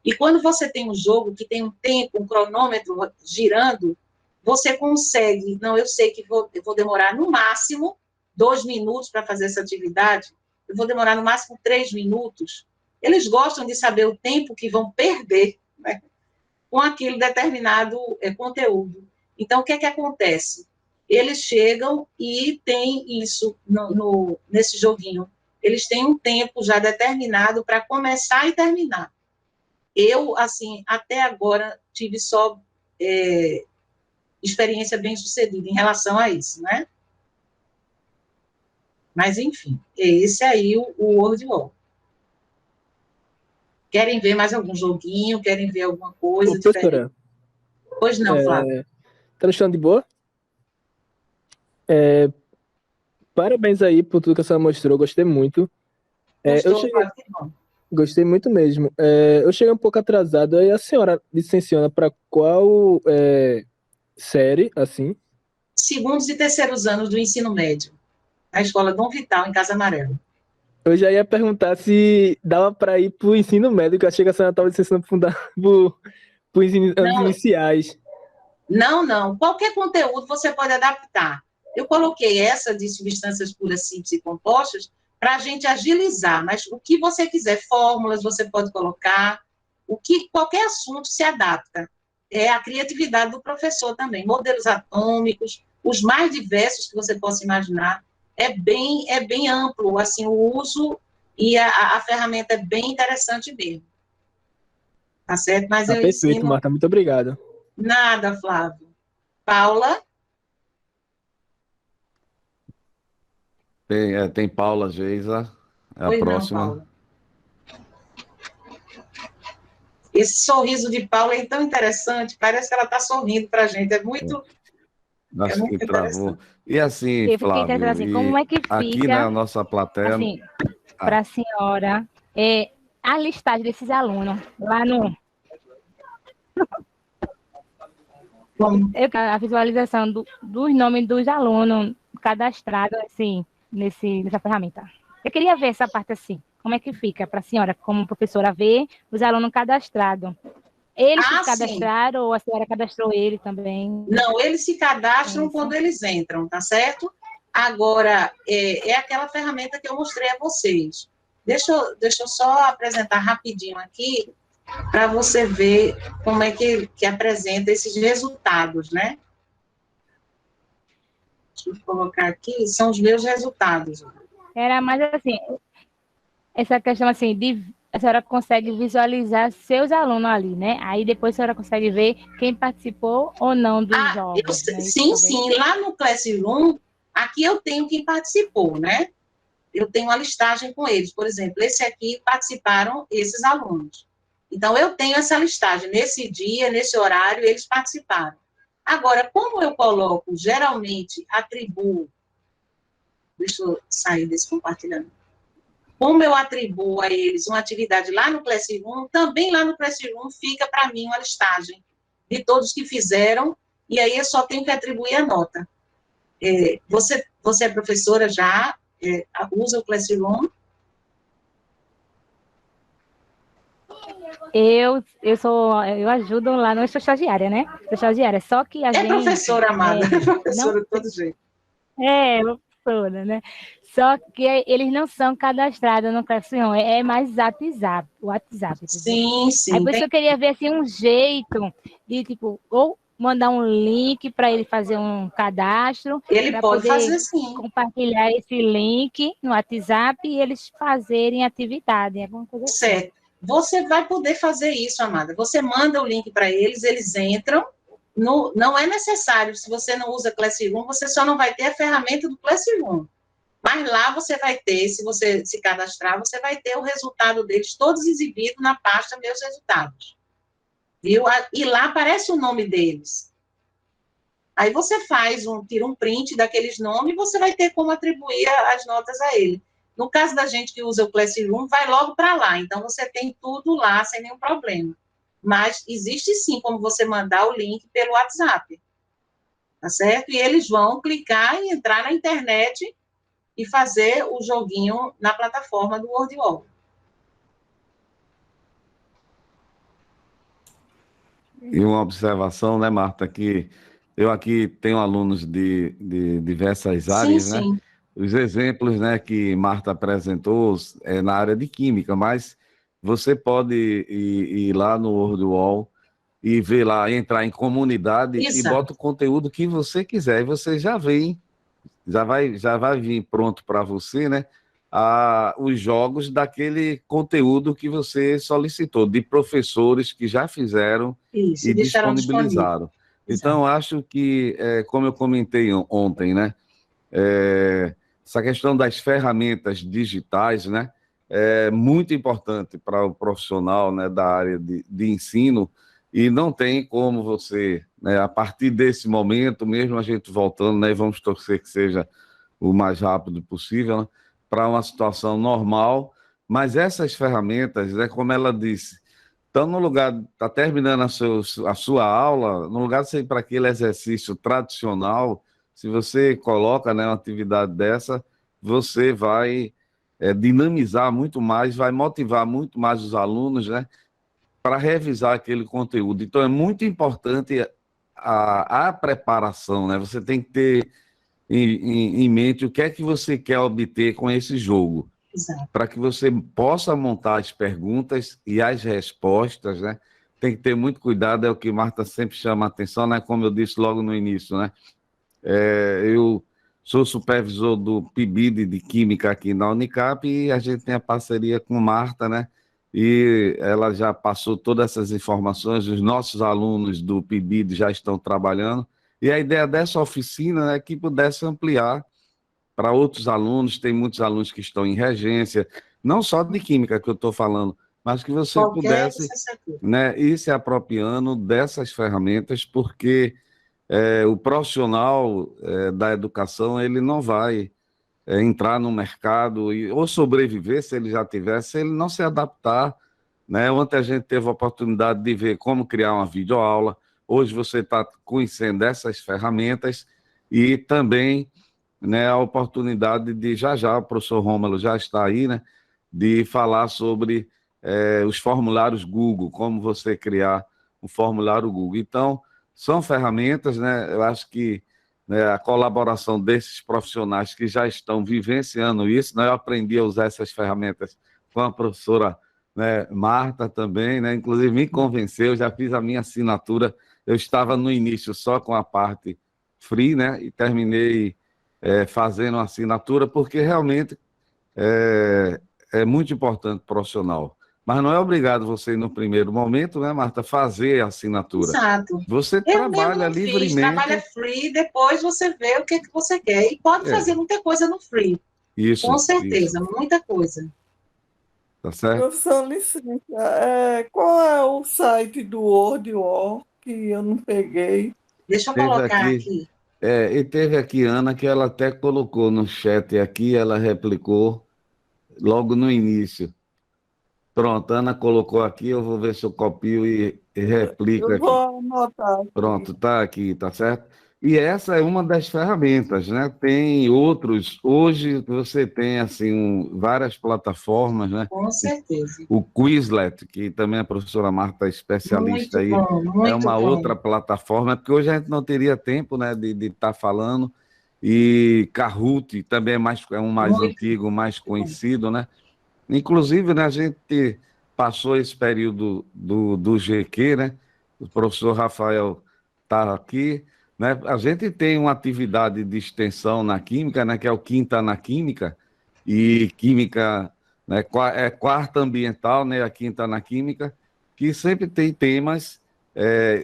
E quando você tem um jogo que tem um tempo, um cronômetro girando, você consegue, não, eu sei que eu vou demorar no máximo 2 minutos para fazer essa atividade, eu vou demorar no máximo 3 minutos. Eles gostam de saber o tempo que vão perder, né, com aquele determinado conteúdo. Então, o que é que acontece? Eles chegam e tem isso nesse joguinho. Eles têm um tempo já determinado para começar e terminar. Eu, assim, até agora, tive só experiência bem-sucedida em relação a isso, né? Mas, enfim, esse aí o WordWall. Querem ver mais algum joguinho? Querem ver alguma coisa diferente? Pois não, Flávio. Tá deixando de boa? Parabéns aí por tudo que a senhora mostrou, gostei muito. Flávio, que bom. Gostei muito mesmo. Eu cheguei um pouco atrasado, aí a senhora licenciona para qual série, assim? Segundos e terceiros anos do ensino médio, na Escola Dom Vital, em Casa Amarela. Eu já ia perguntar se dava para ir para o ensino médio, que eu achei que a senhora estava licenciando para os anos iniciais. Não. Qualquer conteúdo você pode adaptar. Eu coloquei essa de substâncias puras, simples e compostas para a gente agilizar, mas o que você quiser, fórmulas você pode colocar, qualquer assunto se adapta. É a criatividade do professor também, modelos atômicos, os mais diversos que você possa imaginar. É bem amplo, assim, o uso e a ferramenta é bem interessante mesmo. Tá certo? Mas eu perfeito, ensino... Marta, muito obrigado. Nada, Flávio. Paula? Tem Paula Geisa, é a Pois não, próxima. Paula. Esse sorriso de Paula é tão interessante, parece que ela está sorrindo para a gente, é muito Acho que travou. interessante. E assim, Eu fiquei interessada Flávio, assim, e como é que aqui fica, na nossa plateia, assim, ah, para a senhora, a listagem desses alunos lá no. Bom, A visualização dos nomes dos alunos cadastrados, assim, nessa ferramenta. Eu queria ver essa parte assim. Como é que fica para a senhora, como professora, ver os alunos cadastrados? Eles que se sim. cadastraram ou a senhora cadastrou ele também? Não, eles se cadastram Isso. quando eles entram, tá certo? Agora, é aquela ferramenta que eu mostrei a vocês. Deixa eu só apresentar rapidinho aqui, para você ver como é que apresenta esses resultados, né? Deixa eu colocar aqui, são os meus resultados. Era mais assim, essa questão assim, a senhora consegue visualizar seus alunos ali, né? Aí depois a senhora consegue ver quem participou ou não dos jogos, né? Sim, sim, lá no Classroom, aqui eu tenho quem participou, né? Eu tenho uma listagem com eles. Por exemplo, esse aqui participaram esses alunos. Então, eu tenho essa listagem. Nesse dia, nesse horário, eles participaram. Agora, como eu coloco, geralmente, atribuo... Deixa eu sair desse compartilhamento. Como eu atribuo a eles uma atividade lá no Classroom, também lá no Classroom fica para mim uma listagem de todos que fizeram, e aí eu só tenho que atribuir a nota. Você é professora já, usa o Classroom? Eu ajudo lá, não sou estagiária, né? Sou estagiária, só que a gente... professora, amada, professora não, de todo jeito. professora, né? Só que eles não são cadastrados no Classroom, é mais WhatsApp, entendeu? Sim, sim. Aí por isso eu queria ver assim, um jeito de, tipo, ou mandar um link para ele fazer um cadastro. Ele pode poder fazer sim. compartilhar esse link no WhatsApp e eles fazerem atividade, alguma coisa assim. Certo. Você vai poder fazer isso, amada. Você manda o link para eles, eles entram. Não é necessário, se você não usa Classroom, você só não vai ter a ferramenta do Classroom. Mas lá você vai ter, se você se cadastrar, você vai ter o resultado deles todos exibidos na pasta Meus Resultados. Viu? E lá aparece o nome deles. Aí você tira um print daqueles nomes e você vai ter como atribuir as notas a ele. No caso da gente que usa o Classroom, vai logo para lá. Então, você tem tudo lá sem nenhum problema. Mas existe sim como você mandar o link pelo WhatsApp. Tá certo? E eles vão clicar e entrar na internet e fazer o joguinho na plataforma do WordWall. E uma observação, né, Marta, que eu aqui tenho alunos de diversas áreas, né? Sim. Os exemplos, né, que Marta apresentou é na área de química, mas você pode ir lá no WordWall e ver lá, entrar em comunidade e Exato. bota o conteúdo que você quiser. E você já vem, já vai vir pronto para você, né? Os jogos daquele conteúdo que você solicitou, de professores que já fizeram Isso, e deixaram disponibilizaram. Então, acho que, como eu comentei ontem, né? Essa questão das ferramentas digitais, né? É muito importante para o profissional, né, da área de ensino, e não tem como você, né, a partir desse momento, mesmo a gente voltando, né, vamos torcer que seja o mais rápido possível, né, para uma situação normal, mas essas ferramentas, né, como ela disse, estão no lugar, está terminando a sua aula, no lugar de você ir para aquele exercício tradicional, se você coloca, né, uma atividade dessa, você vai dinamizar muito mais, vai motivar muito mais os alunos, né, para revisar aquele conteúdo. Então, é muito importante a preparação, né? Você tem que ter em mente o que é que você quer obter com esse jogo, para que você possa montar as perguntas e as respostas, né? Tem que ter muito cuidado, é o que Marta sempre chama a atenção, né? Como eu disse logo no início, né? Eu sou supervisor do PIBID de Química aqui na Unicap e a gente tem a parceria com Marta, né? E ela já passou todas essas informações, os nossos alunos do PIBID já estão trabalhando, e a ideia dessa oficina é que pudesse ampliar para outros alunos, tem muitos alunos que estão em regência, não só de química que eu estou falando, mas que você Qualquer pudesse, licenciatura. né, ir se apropriando dessas ferramentas, porque o profissional da educação, ele não vai entrar no mercado ou sobreviver, se ele já tivesse, se ele não se adaptar, né? Ontem a gente teve a oportunidade de ver como criar uma videoaula, hoje você está conhecendo essas ferramentas e também, né, a oportunidade de, já o professor Rômulo já está aí, né, de falar sobre os formulários Google, como você criar um formulário Google. Então, são ferramentas, né, eu acho que, né, a colaboração desses profissionais que já estão vivenciando isso, né, eu aprendi a usar essas ferramentas com a professora, né, Marta também, né, inclusive me convenceu, já fiz a minha assinatura, eu estava no início só com a parte free, né, e terminei fazendo a assinatura, porque realmente é muito importante o profissional. Mas não é obrigado você, no primeiro momento, né, Marta, fazer a assinatura. Exato. Você Eu mesmo trabalha não fiz, livremente. trabalha free, depois você vê o que você quer. E pode fazer muita coisa no free. Isso. Com certeza, isso. muita coisa. Tá certo? Professor, licença, qual é o site do WordWall que eu não peguei? Deixa eu Teve colocar aqui. e teve aqui Ana, que ela até colocou no chat aqui, ela replicou logo no início. Pronto, Ana colocou aqui, eu vou ver se eu copio e replico Eu aqui. vou anotar aqui. Pronto, tá aqui, tá certo? E essa é uma das ferramentas, né? Tem outros. Hoje você tem assim várias plataformas, né? Com certeza. O Quizlet, que também a professora Marta é especialista Muito aí, bom, muito é uma bom. outra plataforma, porque hoje a gente não teria tempo, né, de estar falando. E Kahoot também é um mais Muito antigo, mais bom. conhecido, né? Inclusive, né, a gente passou esse período do GQ, né? O professor Rafael está aqui, né? A gente tem uma atividade de extensão na química, né? Que é o Quinta na Química, e química, né? É quarta ambiental, né? A quinta na química, que sempre tem temas,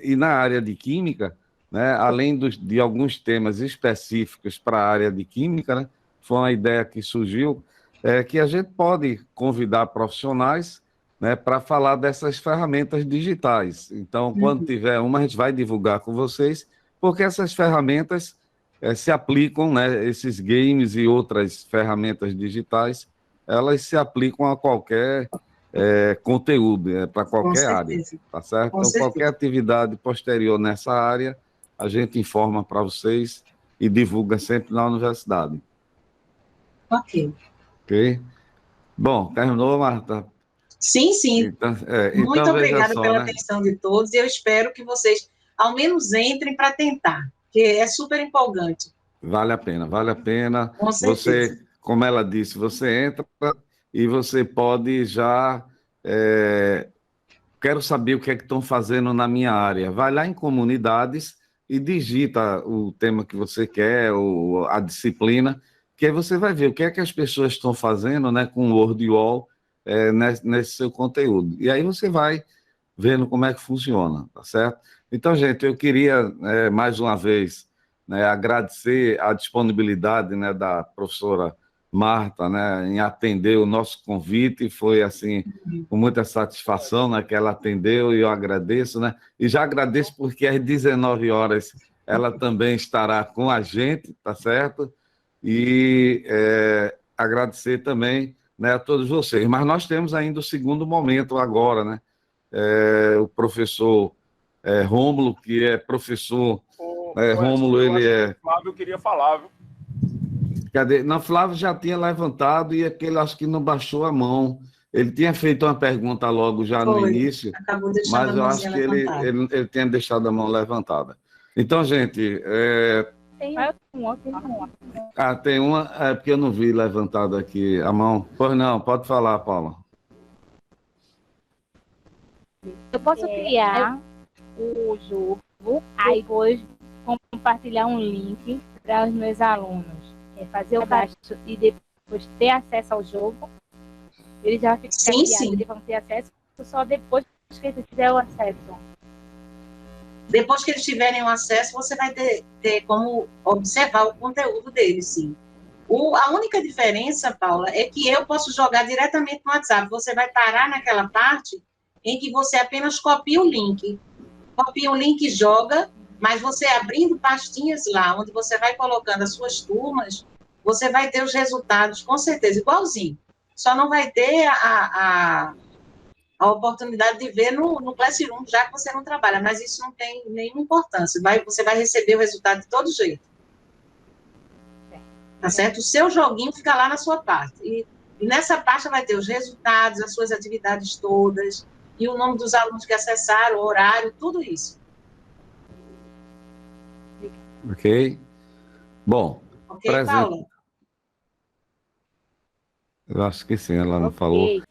e na área de química, né? Além de alguns temas específicos para a área de química, né? Foi uma ideia que surgiu, que a gente pode convidar profissionais, né, para falar dessas ferramentas digitais. Então, quando tiver uma, a gente vai divulgar com vocês, porque essas ferramentas se aplicam, né, esses games e outras ferramentas digitais, elas se aplicam a qualquer conteúdo, para Com qualquer área, certeza. tá certo? Com Então, certeza. qualquer atividade posterior nessa área, a gente informa para vocês e divulga sempre na universidade. Ok. Ok? Bom, terminou, Marta? Sim, sim. Então, Muito então veja obrigada só, pela né? atenção de todos e eu espero que vocês, ao menos, entrem para tentar, que é super empolgante. Vale a pena, vale a pena. Com certeza. Você, como ela disse, você entra e você pode já. Quero saber o que é que estão fazendo na minha área. Vai lá em comunidades e digita o tema que você quer, ou a disciplina, que aí você vai ver o que é que as pessoas estão fazendo, né, com o WordWall, nesse seu conteúdo. E aí você vai vendo como é que funciona, tá certo? Então, gente, eu queria, mais uma vez, né, agradecer a disponibilidade, né, da professora Marta, né, em atender o nosso convite, foi assim, com muita satisfação, né, que ela atendeu, e eu agradeço, né, e já agradeço porque às 19 horas ela também estará com a gente, tá certo? E agradecer também, né, a todos vocês. Mas nós temos ainda o segundo momento agora, né? O professor Rômulo, que é professor. Rômulo, ele é. Flávio queria falar, viu? Cadê? Não, Flávio já tinha levantado e aquele acho que não baixou a mão. Ele tinha feito uma pergunta logo já no Foi. início, Acabou deixando mas a eu mãozinha acho que levantada. ele tinha deixado a mão levantada. Então, gente. Tem Tem uma, porque eu não vi levantado aqui a mão. Pois não, pode falar, Paula. Eu posso criar o jogo, aí depois compartilhar um link para os meus alunos. Fazer o cadastro e depois ter acesso ao jogo. Eles já ficam Sim, criados, sim. eles vão ter acesso só depois que eles tiverem o acesso. Depois que eles tiverem o acesso, você vai ter como observar o conteúdo deles, sim. A única diferença, Paula, é que eu posso jogar diretamente no WhatsApp. Você vai parar naquela parte em que você apenas copia o link. Copia o link e joga, mas você abrindo pastinhas lá, onde você vai colocando as suas turmas, você vai ter os resultados, com certeza, igualzinho. Só não vai ter a oportunidade de ver no Classroom, já que você não trabalha, mas isso não tem nenhuma importância. Você vai receber o resultado de todo jeito. Tá certo? O seu joguinho fica lá na sua parte. E nessa pasta vai ter os resultados, as suas atividades todas, e o nome dos alunos que acessaram, o horário, tudo isso. Ok? Bom, Ok, Paula? eu acho que sim, ela não Ok. falou.